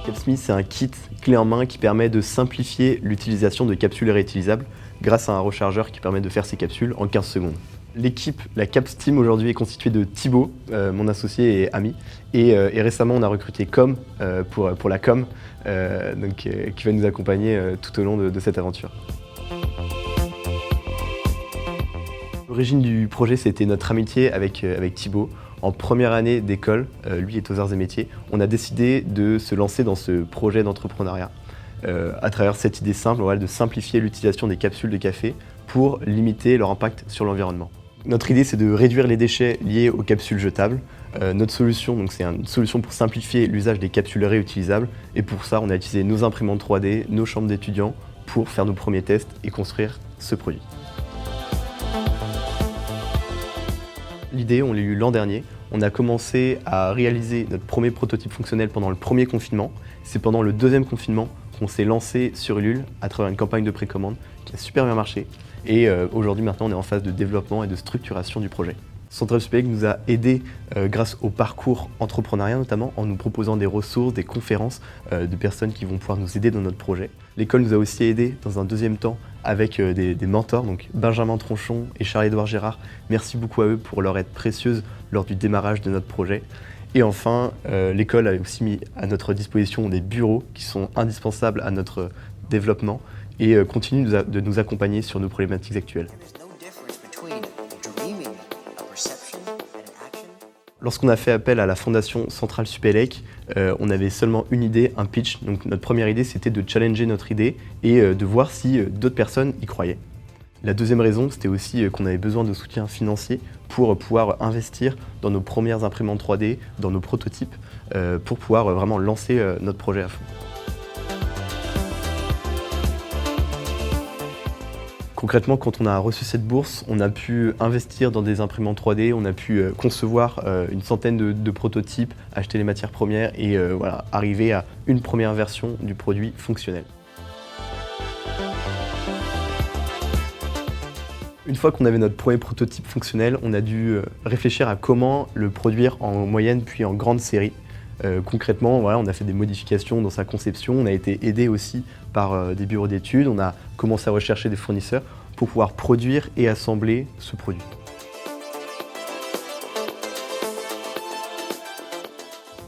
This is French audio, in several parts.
Capsme, c'est un kit clé en main qui permet de simplifier l'utilisation de capsules réutilisables grâce à un rechargeur qui permet de faire ces capsules en 15 secondes. L'équipe, la Caps Team aujourd'hui est constituée de Thibaut, mon associé et ami, et récemment on a recruté Com pour la com, qui va nous accompagner tout au long de cette aventure. L'origine du projet, c'était notre amitié avec Thibaut. En première année d'école, lui est aux arts et métiers, on a décidé de se lancer dans ce projet d'entrepreneuriat à travers cette idée simple, de simplifier l'utilisation des capsules de café pour limiter leur impact sur l'environnement. Notre idée, c'est de réduire les déchets liés aux capsules jetables. Notre solution, c'est une solution pour simplifier l'usage des capsules réutilisables. Et pour ça, on a utilisé nos imprimantes 3D, nos chambres d'étudiants pour faire nos premiers tests et construire ce produit. L'idée, on l'a eue l'an dernier. On a commencé à réaliser notre premier prototype fonctionnel pendant le premier confinement. C'est pendant le deuxième confinement qu'on s'est lancé sur Ulule à travers une campagne de précommande qui a super bien marché. Et aujourd'hui, maintenant, on est en phase de développement et de structuration du projet. Centrale Supélec nous a aidés grâce au parcours entrepreneuriat notamment, en nous proposant des ressources, des conférences de personnes qui vont pouvoir nous aider dans notre projet. L'école nous a aussi aidés dans un deuxième temps avec des mentors, donc Benjamin Tronchon et Charles-Édouard Gérard. Merci beaucoup à eux pour leur aide précieuse lors du démarrage de notre projet. Et enfin, l'école a aussi mis à notre disposition des bureaux qui sont indispensables à notre développement et continue de nous accompagner sur nos problématiques actuelles. Lorsqu'on a fait appel à la fondation Centrale Supélec, on avait seulement une idée, un pitch. Donc notre première idée, c'était de challenger notre idée et de voir si d'autres personnes y croyaient. La deuxième raison, c'était aussi qu'on avait besoin de soutien financier pour pouvoir investir dans nos premières imprimantes 3D, dans nos prototypes, pour pouvoir vraiment lancer notre projet à fond. Concrètement, quand on a reçu cette bourse, on a pu investir dans des imprimantes 3D, on a pu concevoir une centaine de prototypes, acheter les matières premières et arriver à une première version du produit fonctionnel. Une fois qu'on avait notre premier prototype fonctionnel, on a dû réfléchir à comment le produire en moyenne puis en grande série. Concrètement, on a fait des modifications dans sa conception, on a été aidé aussi par des bureaux d'études, on a commencé à rechercher des fournisseurs pour pouvoir produire et assembler ce produit.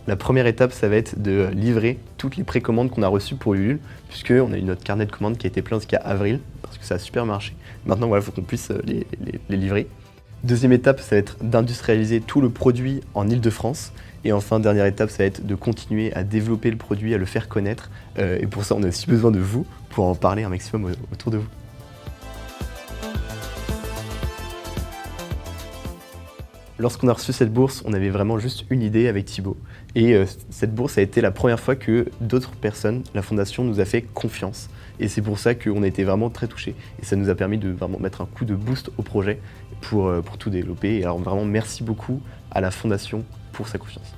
La première étape, ça va être de livrer toutes les précommandes qu'on a reçues pour Ulule, puisqu'on a eu notre carnet de commandes qui a été plein jusqu'à avril, parce que ça a super marché. Maintenant, il faut qu'on puisse les livrer. Deuxième étape, ça va être d'industrialiser tout le produit en Île-de-France. Et enfin, dernière étape, ça va être de continuer à développer le produit, à le faire connaître. Et pour ça, on a aussi besoin de vous pour en parler un maximum autour de vous. Lorsqu'on a reçu cette bourse, on avait vraiment juste une idée avec Thibaut. Et cette bourse a été la première fois que d'autres personnes, la fondation, nous a fait confiance. Et c'est pour ça qu'on a été vraiment très touchés. Et ça nous a permis de vraiment mettre un coup de boost au projet pour tout développer. Et alors vraiment, merci beaucoup à la fondation pour sa confiance.